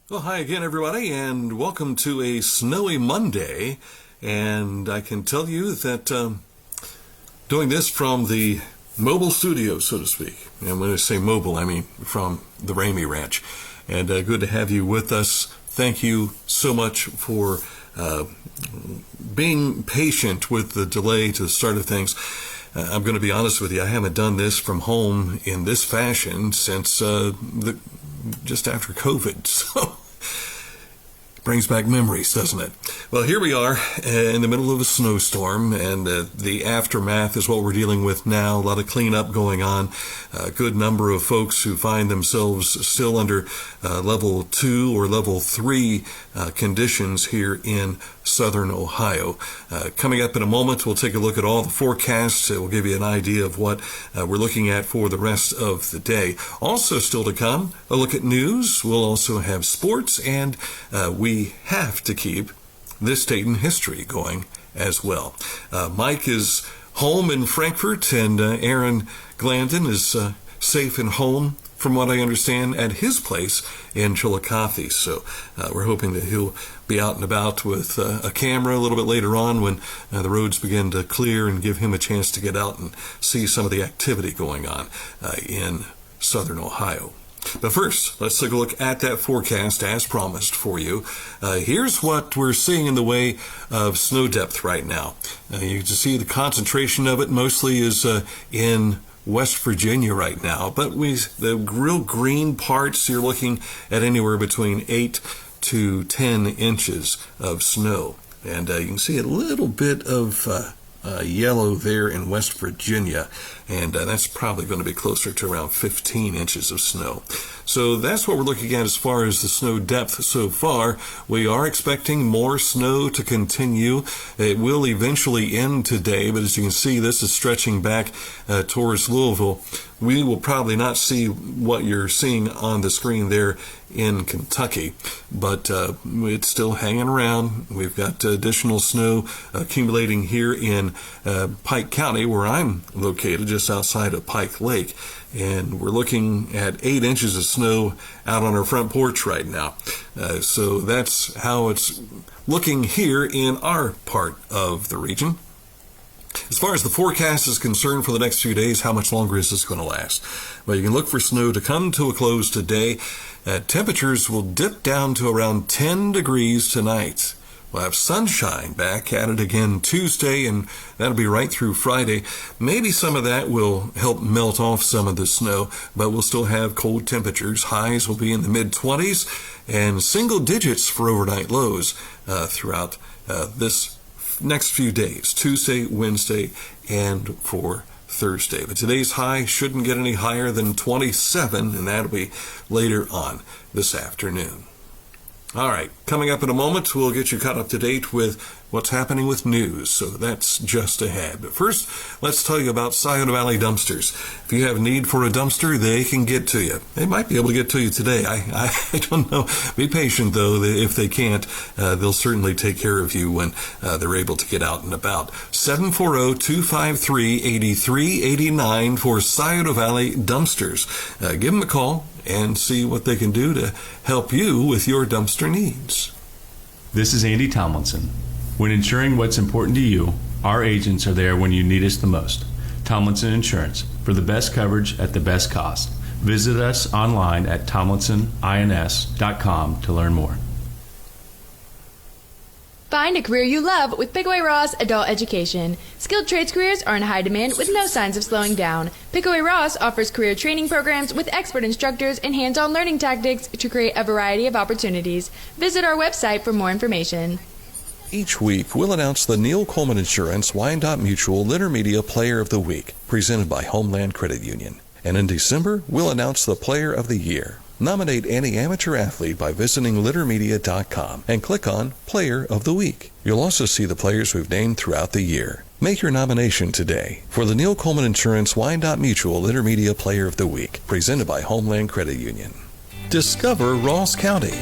Well, hi again, everybody, and welcome to a snowy Monday. And I can tell you that doing this from the mobile studio, so to speak. And when I say mobile, I mean from the Ramey Ranch. And good to have you with us. Thank you so much for being patient with the delay to the start of things. I'm going to be honest with you, I haven't done this from home in this fashion since just after COVID. So brings back memories, doesn't it? Well, here we are in the middle of a snowstorm, and the aftermath is what we're dealing with now. A lot of cleanup going on. A good number of folks who find themselves still under level 2 or level 3 conditions here in southern Ohio. Coming up in a moment, we'll take a look at all the forecasts. It will give you an idea of what we're looking at for the rest of the day. Also still to come, a look at news. We'll also have sports, and we have to keep this date in history going as well. Mike is home in Frankfort, and Aaron Glandon is safe and home, from what I understand, at his place in Chillicothe. So we're hoping that he'll be out and about with a camera a little bit later on when the roads begin to clear, and give him a chance to get out and see some of the activity going on in southern Ohio. But first, let's take a look at that forecast as promised for you. Here's what we're seeing in the way of snow depth right now. You can see the concentration of it mostly is in West Virginia right now, but the real green parts, you're looking at anywhere between 8 to 10 inches of snow. And you can see a little bit of yellow there in West Virginia, and that's probably going to be closer to around 15 inches of snow. So that's what we're looking at as far as the snow depth so far. We are expecting more snow to continue. It will eventually end today, but as you can see, this is stretching back towards Louisville. We will probably not see what you're seeing on the screen there in Kentucky, but it's still hanging around. We've got additional snow accumulating here in Pike County, where I'm located, just outside of Pike Lake, and we're looking at 8 inches of snow out on our front porch right now. So that's how it's looking here in our part of the region. As far as the forecast is concerned for the next few days, how much longer is this going to last? Well, you can look for snow to come to a close today. Temperatures will dip down to around 10 degrees tonight. We'll have sunshine back at it again Tuesday, and that'll be right through Friday. Maybe some of that will help melt off some of the snow, but we'll still have cold temperatures. Highs will be in the mid-20s and single digits for overnight lows throughout this next few days, Tuesday, Wednesday, and for Thursday. But today's high shouldn't get any higher than 27, and that'll be later on this afternoon. All right, coming up in a moment, we'll get you caught up to date with what's happening with news, so that's just ahead. But first, let's tell you about Scioto Valley Dumpsters. If you have need for a dumpster, they can get to you. They might be able to get to you today. I don't know. Be patient, though. If they can't, they'll certainly take care of you when they're able to get out and about. 740-253-8389 for Scioto Valley Dumpsters. Give them a call and see what they can do to help you with your dumpster needs. This is Andy Tomlinson. When ensuring what's important to you, our agents are there when you need us the most. Tomlinson Insurance, for the best coverage at the best cost. Visit us online at tomlinsonins.com to learn more. Find a career you love with Pickaway Ross Adult Education. Skilled trades careers are in high demand with no signs of slowing down. Pickaway Ross offers career training programs with expert instructors and hands-on learning tactics to create a variety of opportunities. Visit our website for more information. Each week, we'll announce the Neil Coleman Insurance Wyandotte Mutual Intermedia Player of the Week, presented by Homeland Credit Union. And in December, we'll announce the Player of the Year. Nominate any amateur athlete by visiting littermedia.com and click on Player of the Week. You'll also see the players we've named throughout the year. Make your nomination today for the Neil Coleman Insurance Wyandotte Mutual Intermedia Player of the Week, presented by Homeland Credit Union. Discover Ross County.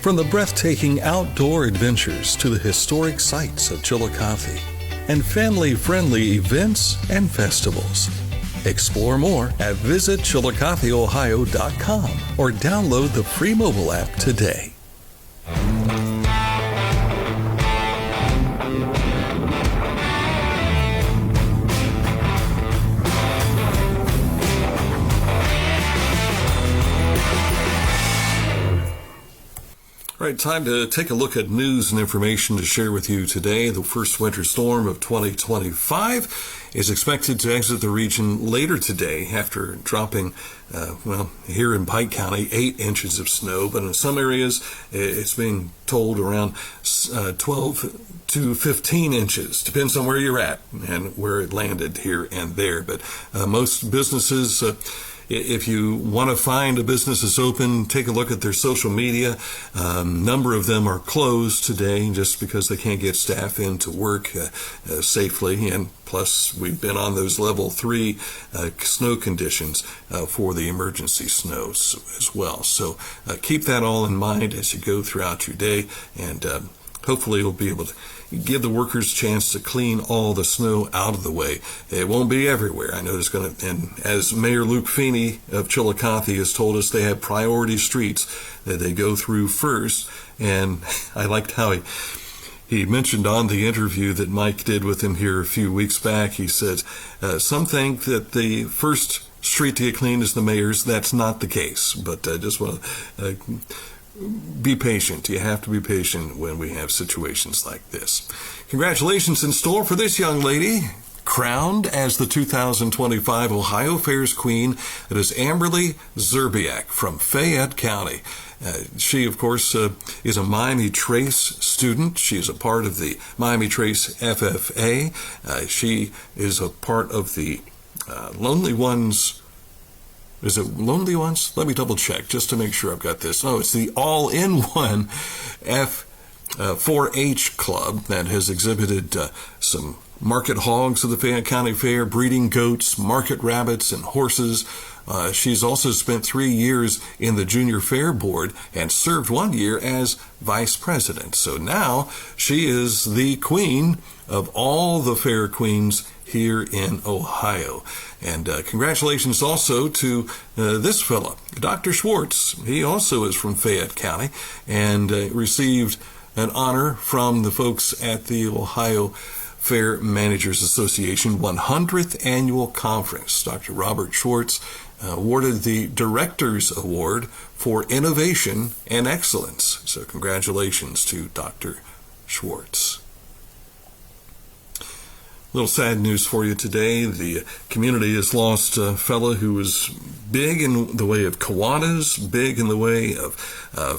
From the breathtaking outdoor adventures to the historic sights of Chillicothe and family-friendly events and festivals, Explore more at visitchillicotheohio.com or download the free mobile app today. All right, time to take a look at news and information to share with you today. The first winter storm of 2025 is expected to exit the region later today after dropping, here in Pike County, 8 inches of snow. But in some areas, it's being told around 12 to 15 inches. Depends on where you're at and where it landed here and there. But most businesses... if you want to find a business that's open, take a look at their social media. Number of them are closed today just because they can't get staff in to work safely. And plus, we've been on those level 3 snow conditions for the emergency snows as well. So keep that all in mind as you go throughout your day, and hopefully you'll be able to give the workers a chance to clean all the snow out of the way. It won't be everywhere. I know there's going to, and as Mayor Luke Feeney of Chillicothe has told us, they have priority streets that they go through first. And I liked how he mentioned on the interview that Mike did with him here a few weeks back. He said, some think that the first street to get cleaned is the mayor's. That's not the case, but I just want to be patient. You have to be patient when we have situations like this. Congratulations in store for this young lady, crowned as the 2025 Ohio Fairs Queen. It is Amberly Zerbiak from Fayette County. She, of course, is a Miami Trace student. She is a part of the Miami Trace FFA. She is a part of the Lonely Ones. Is it Lonely Ones? Let me double check just to make sure I've got this. No, it's the All-in-One 4-H club that has exhibited some market hogs of the Fayette County Fair, breeding goats, market rabbits, and horses. She's also spent 3 years in the Junior Fair Board and served 1 year as vice president. So now she is the queen of all the fair queens here in Ohio. And congratulations also to this fella, Dr. Schwartz. He also is from Fayette County and received an honor from the folks at the Ohio Fair Managers Association 100th Annual Conference. Dr. Robert Schwartz awarded the Director's Award for Innovation and Excellence. So congratulations to Dr. Schwartz. Little sad news for you today. The community has lost a fellow who was big in the way of Kiwanis, big in the way of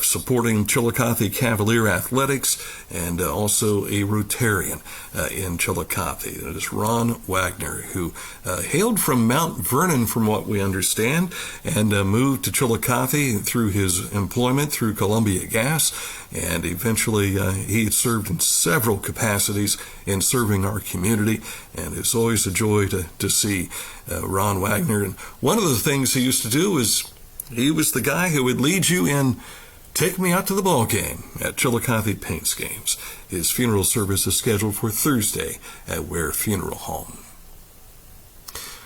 supporting Chillicothe Cavalier athletics, and also a Rotarian in Chillicothe. It is Ron Wagner, who hailed from Mount Vernon, from what we understand, and moved to Chillicothe through his employment through Columbia Gas, and eventually he served in several capacities in serving our community, and it's always a joy to see Ron Wagner. And one of the things he used to do is he was the guy who would lead you in Take Me Out to the Ball Game at Chillicothe Paints Games. His funeral service is scheduled for Thursday at Ware Funeral Home.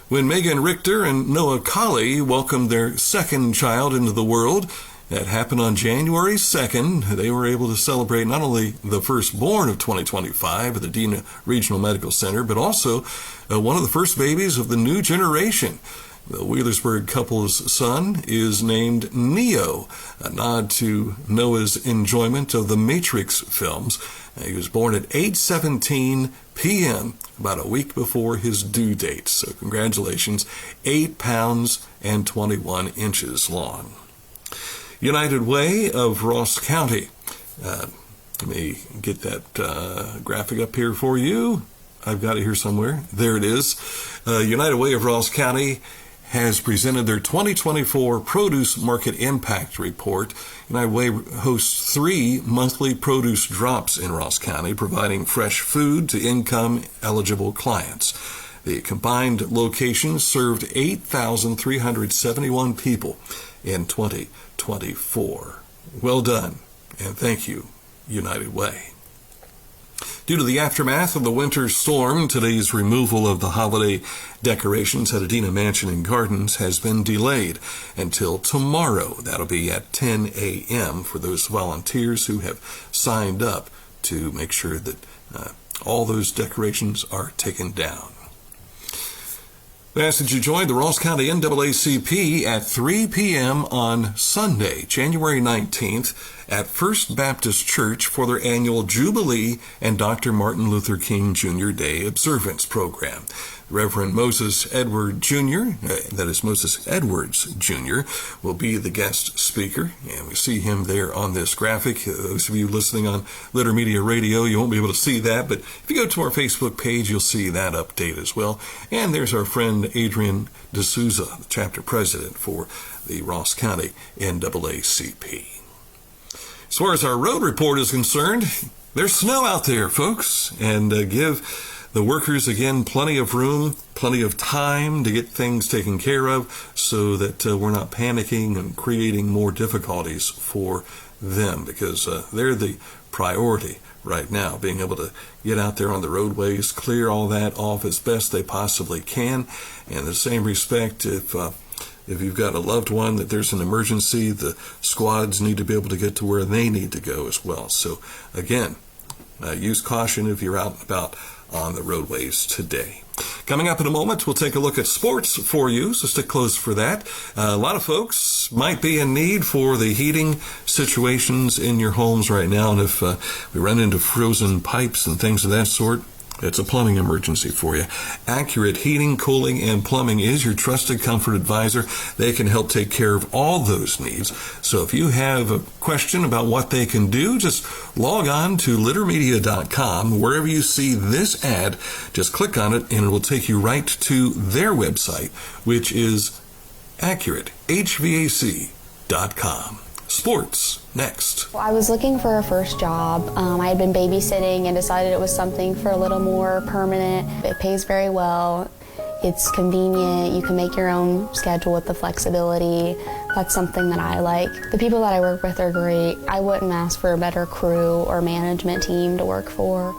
When Megan Richter and Noah Colley welcomed their second child into the world, that happened on January 2nd. They were able to celebrate not only the firstborn of 2025 at the Dena Regional Medical Center, but also one of the first babies of the new generation. The Wheelersburg couple's son is named Neo, a nod to Noah's enjoyment of the Matrix films. He was born at 8:17 p.m., about a week before his due date. So congratulations, 8 pounds and 21 inches long. United Way of Ross County. Let me get that graphic up here for you. I've got it here somewhere. There it is. United Way of Ross County has presented their 2024 Produce Market Impact Report. United Way hosts 3 monthly produce drops in Ross County, providing fresh food to income-eligible clients. The combined locations served 8,371 people in 2024. Well done, and thank you, United Way. Due to the aftermath of the winter storm, today's removal of the holiday decorations at Adina Mansion and Gardens has been delayed until tomorrow. That'll be at 10 a.m. for those volunteers who have signed up to make sure that all those decorations are taken down. We ask that you join the Ross County NAACP at 3 p.m. on Sunday, January 19th, at First Baptist Church for their annual Jubilee and Dr. Martin Luther King Jr. Day observance program. Reverend Moses Edward Jr., that is Moses Edwards Jr., will be the guest speaker, and we see him there on this graphic. Those of you listening on Litter Media Radio, you won't be able to see that, but if you go to our Facebook page, you'll see that update as well. And there's our friend Adrian D'Souza, the chapter president for the Ross County NAACP. As far as our road report is concerned, there's snow out there, folks, and give the workers, again, plenty of room, plenty of time to get things taken care of so that we're not panicking and creating more difficulties for them, because they're the priority right now, being able to get out there on the roadways, clear all that off as best they possibly can. And in the same respect, if you've got a loved one that there's an emergency, the squads need to be able to get to where they need to go as well. So again, use caution if you're out and about on the roadways today. Coming up in a moment, we'll take a look at sports for you, so stick close for that. A lot of folks might be in need for the heating situations in your homes right now, and if we run into frozen pipes and things of that sort, it's a plumbing emergency for you. Accurate Heating, Cooling, and Plumbing is your trusted comfort advisor. They can help take care of all those needs. So if you have a question about what they can do, just log on to littermedia.com. Wherever you see this ad, just click on it and it will take you right to their website, which is accuratehvac.com. Sports next. I was looking for a first job. I had been babysitting and decided it was something for a little more permanent. It pays very well. It's convenient. You can make your own schedule with the flexibility. That's something that I like. The people that I work with are great. I wouldn't ask for a better crew or management team to work for.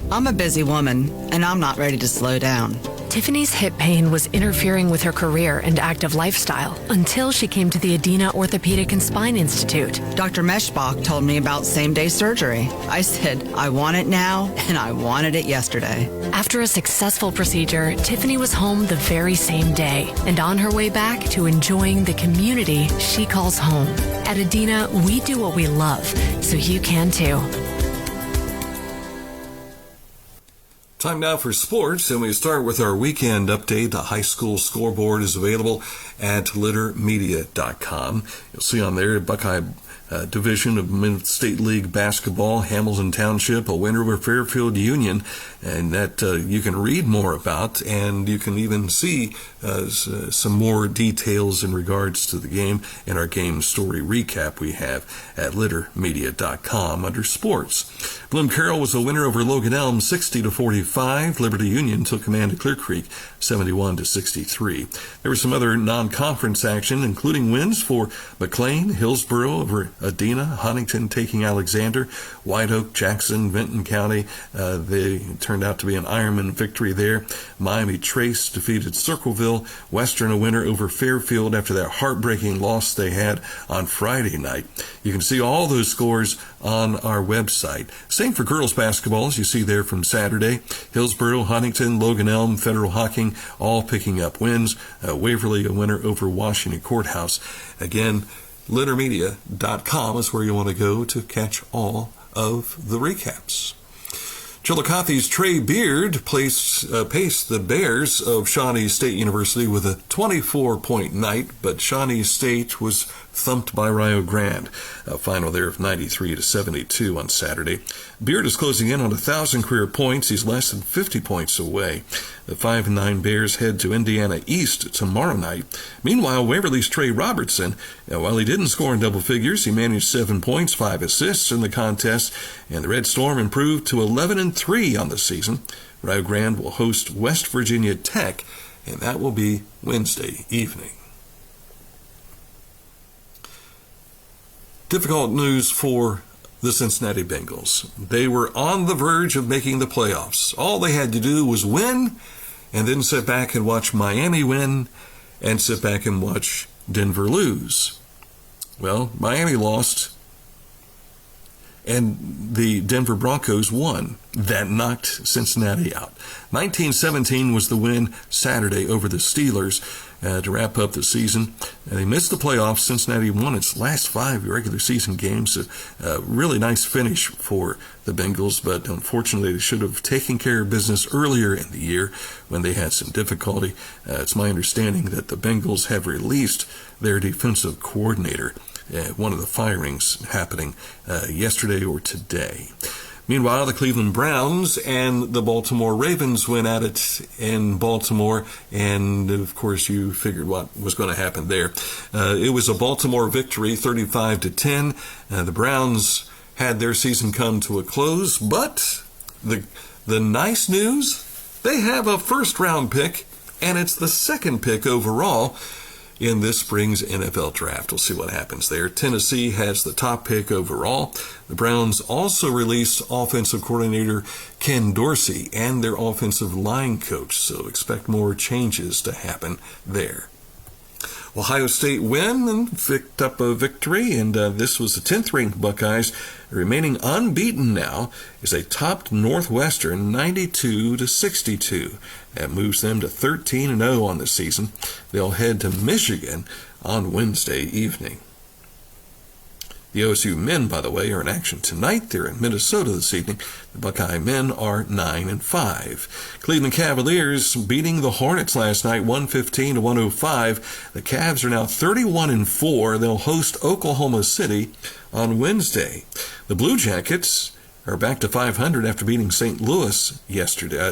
I'm a busy woman, and I'm not ready to slow down. Tiffany's hip pain was interfering with her career and active lifestyle until she came to the Adina Orthopedic and Spine Institute. Dr. Meshbach told me about same-day surgery. I said, I want it now, and I wanted it yesterday. After a successful procedure, Tiffany was home the very same day and on her way back to enjoying the community she calls home. At Adina, we do what we love, so you can too. Time now for sports, and we start with our weekend update. The high school scoreboard is available at littermedia.com. You'll see on there Buckeye Division of Men's State League Basketball, Hamilton Township, a winner over Fairfield Union, and that you can read more about, and you can even see some more details in regards to the game in our game story recap we have at littermedia.com under sports. Bloom Carroll was a winner over Logan Elm 60-45. Liberty Union took command of Clear Creek 71-63. There was some other non-conference action, including wins for McLean, Hillsboro over Adina, Huntington taking Alexander, White Oak, Jackson, Vinton County. They turned out to be an Ironman victory there. Miami Trace defeated Circleville. Western a winner over Fairfield after that heartbreaking loss they had on Friday night. You can see all those scores on our website. Same for girls basketball, as you see there from Saturday. Hillsboro, Huntington, Logan Elm, Federal Hocking, all picking up wins. Waverly a winner over Washington Courthouse. Again, littermedia.com is where you want to go to catch all of the recaps. Chillicothe's Trey Beard paced the Bears of Shawnee State University with a 24-point night, but Shawnee State was thumped by Rio Grande. A final there of 93-72 on Saturday. Beard is closing in on 1,000 career points. He's less than 50 points away. The 5-9 Bears head to Indiana East tomorrow night. Meanwhile, Waverly's Trey Robertson, while he didn't score in double figures, he managed 7 points, 5 assists in the contest, and the Red Storm improved to 11-3 on the season. Rio Grande will host West Virginia Tech, and that will be Wednesday evening. Difficult news for the Cincinnati Bengals. They were on the verge of making the playoffs. All they had to do was win and then sit back and watch Miami win and sit back and watch Denver lose. Well, Miami lost and the Denver Broncos won. That knocked Cincinnati out. 19-17 was the win Saturday over the Steelers to wrap up the season. They missed the playoffs. Cincinnati won its last 5 regular season games. A really nice finish for the Bengals, but unfortunately they should have taken care of business earlier in the year when they had some difficulty. It's my understanding that the Bengals have released their defensive coordinator. One of the firings happening yesterday or today. Meanwhile, the Cleveland Browns and the Baltimore Ravens went at it in Baltimore, and of course you figured what was going to happen there. It was a Baltimore victory, 35-10. The Browns had their season come to a close, but the nice news, they have a first-round pick, and it's the second pick overall in this spring's NFL draft. We'll see what happens there. Tennessee has the top pick overall. The Browns also released offensive coordinator Ken Dorsey and their offensive line coach, so expect more changes to happen there. Ohio State win and picked up a victory, and this was the 10th-ranked Buckeyes, remaining unbeaten now, as they topped Northwestern 92-62. That moves them to 13-0 on the season. They'll head to Michigan on Wednesday evening. The OSU men, by the way, are in action tonight. They're in Minnesota this evening. The Buckeye men are 9-5. Cleveland Cavaliers beating the Hornets last night, 115-105. The Cavs are now 31-4. They'll host Oklahoma City on Wednesday. The Blue Jackets are back to 500 after beating St. Louis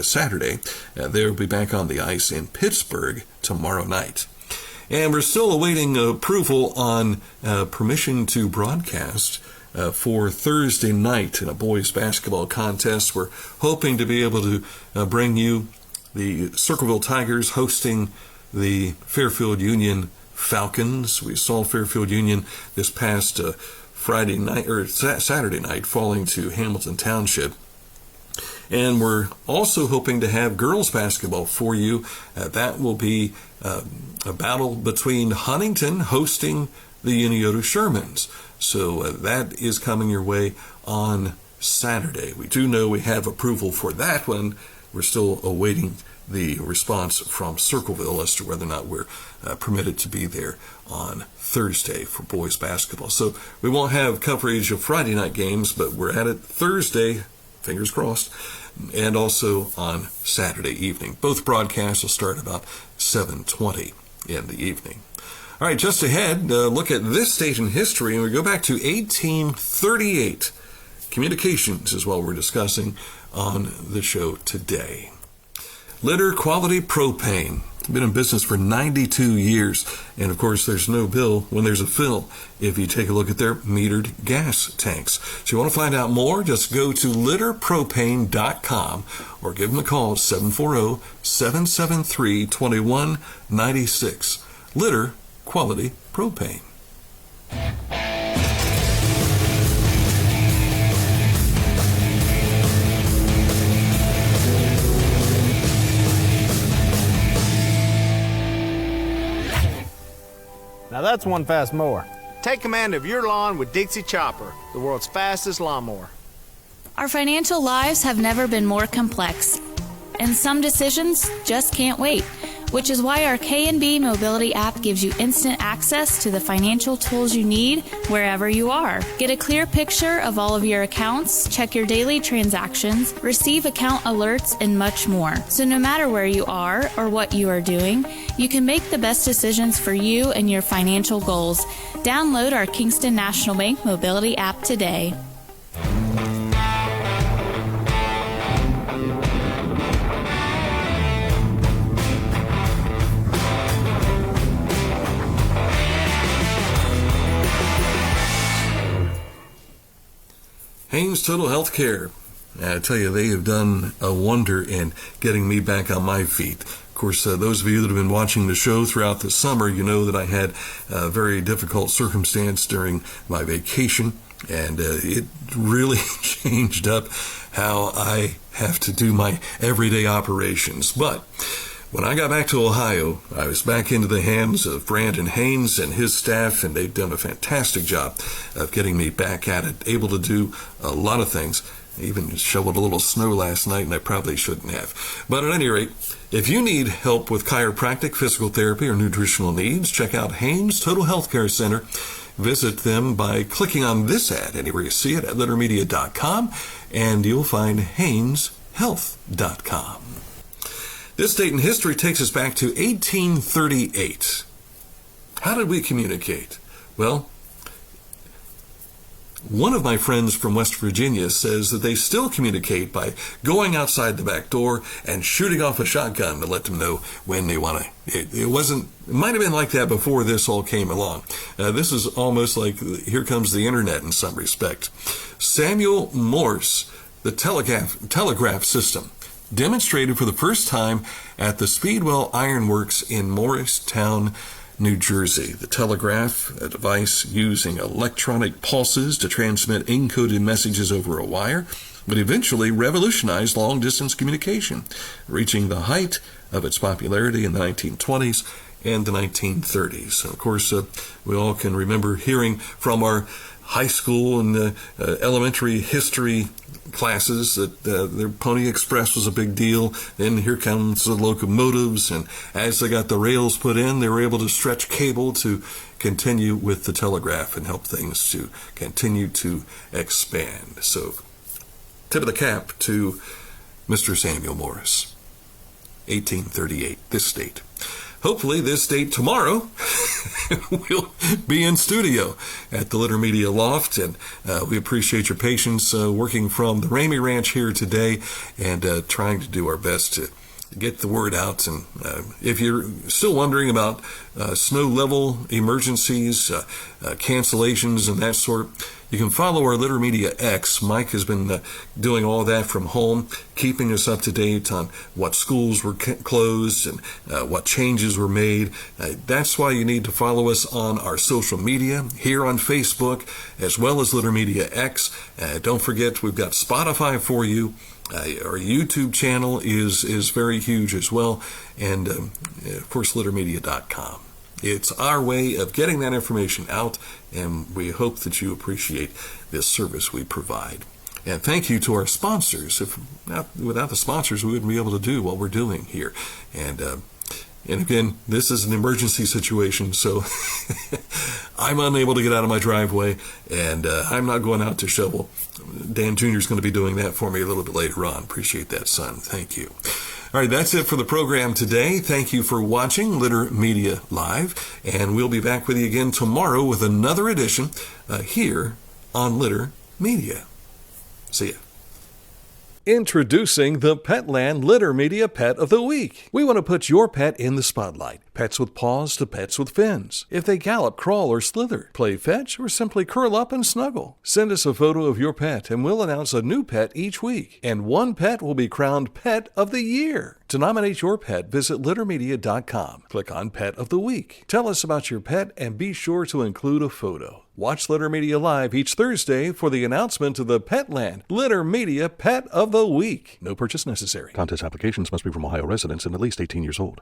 Saturday. They'll be back on the ice in Pittsburgh tomorrow night. And we're still awaiting approval on permission to broadcast for Thursday night in a boys basketball contest. We're hoping to be able to bring you the Circleville Tigers hosting the Fairfield Union Falcons. We saw Fairfield Union this past Saturday night falling to Hamilton Township. And we're also hoping to have girls basketball for you. That will be a battle between Huntington hosting the Unioto Shermans. So that is coming your way on Saturday. We do know we have approval for that one. We're still awaiting the response from Circleville as to whether or not we're permitted to be there on Thursday for boys basketball. So we won't have coverage of Friday night games, but we're at it Thursday, fingers crossed, and also on Saturday evening. Both broadcasts will start about 7:20 in the evening. All right, just ahead, look at this date in history, and we go back to 1838. Communications is what we're discussing on the show today. Litter Quality Propane. Been in business for 92 years. And of course, there's no bill when there's a fill if you take a look at their metered gas tanks. So you want to find out more? Just go to litterpropane.com or give them a call at 740-773-2196. Litter Quality Propane. Now that's one fast mower. Take command of your lawn with Dixie Chopper, the world's fastest lawnmower. Our financial lives have never been more complex, and some decisions just can't wait, which is why our K&B Mobility app gives you instant access to the financial tools you need wherever you are. Get a clear picture of all of your accounts, check your daily transactions, receive account alerts, and much more. So no matter where you are or what you are doing, you can make the best decisions for you and your financial goals. Download our Kingston National Bank Mobility app today. Haynes Total Health Care I tell you, they have done a wonder in getting me back on my feet. Of course, those of you that have been watching the show throughout the summer, you know that I had a very difficult circumstance during my vacation, and it really changed up how I have to do my everyday operations. But when I got back to Ohio, I was back into the hands of Brandon Haynes and his staff, and they've done a fantastic job of getting me back at it, able to do a lot of things. I even shoveled a little snow last night, and I probably shouldn't have. But at any rate, if you need help with chiropractic, physical therapy, or nutritional needs, check out Haynes Total Healthcare Center. Visit them by clicking on this ad anywhere you see it at littermedia.com, and you'll find HaynesHealth.com. This date in history takes us back to 1838. How did we communicate? Well, one of my friends from West Virginia says that they still communicate by going outside the back door and shooting off a shotgun to let them know when they want to. It might have been like that before this all came along. This is almost like here comes the internet in some respect. Samuel Morse, the telegraph system, demonstrated for the first time at the Speedwell Iron Works in Morristown, New Jersey. The telegraph, a device using electronic pulses to transmit encoded messages over a wire, would eventually revolutionize long-distance communication, reaching the height of its popularity in the 1920s and the 1930s. So, of course, we all can remember hearing from our high school and elementary history classes that their Pony Express was a big deal. Then here comes the locomotives, and as they got the rails put in, they were able to stretch cable to continue with the telegraph and help things to continue to expand. So, tip of the cap to Mr. Samuel Morse, 1838, this date. Hopefully this date tomorrow we'll be in studio at the Litter Media Loft, and we appreciate your patience working from the Ramey Ranch here today and trying to do our best to get the word out. And if you're still wondering about snow level emergencies, cancellations, and that sort, you can follow our Litter Media X. Mike has been doing all that from home, keeping us up to date on what schools were closed and what changes were made. That's why you need to follow us on our social media, here on Facebook, as well as Litter Media X. Don't forget, we've got Spotify for you. Our YouTube channel is very huge as well. And, of course, littermedia.com. It's our way of getting that information out, and we hope that you appreciate this service we provide. And thank you to our sponsors. Without the sponsors, we wouldn't be able to do what we're doing here. And again, this is an emergency situation, so I'm unable to get out of my driveway, and I'm not going out to shovel. Dan Jr. is going to be doing that for me a little bit later on. Appreciate that, son. Thank you. All right, that's it for the program today. Thank you for watching Litter Media Live, and we'll be back with you again tomorrow with another edition here on Litter Media. See ya. Introducing the Petland Litter Media Pet of the Week. We want to put your pet in the spotlight. Pets with paws to pets with fins. If they gallop, crawl, or slither, play fetch, or simply curl up and snuggle. Send us a photo of your pet and we'll announce a new pet each week. And one pet will be crowned Pet of the Year. To nominate your pet, visit littermedia.com. Click on Pet of the Week. Tell us about your pet and be sure to include a photo. Watch Litter Media Live each Thursday for the announcement of the Petland Litter Media Pet of the Week. No purchase necessary. Contest applications must be from Ohio residents and at least 18 years old.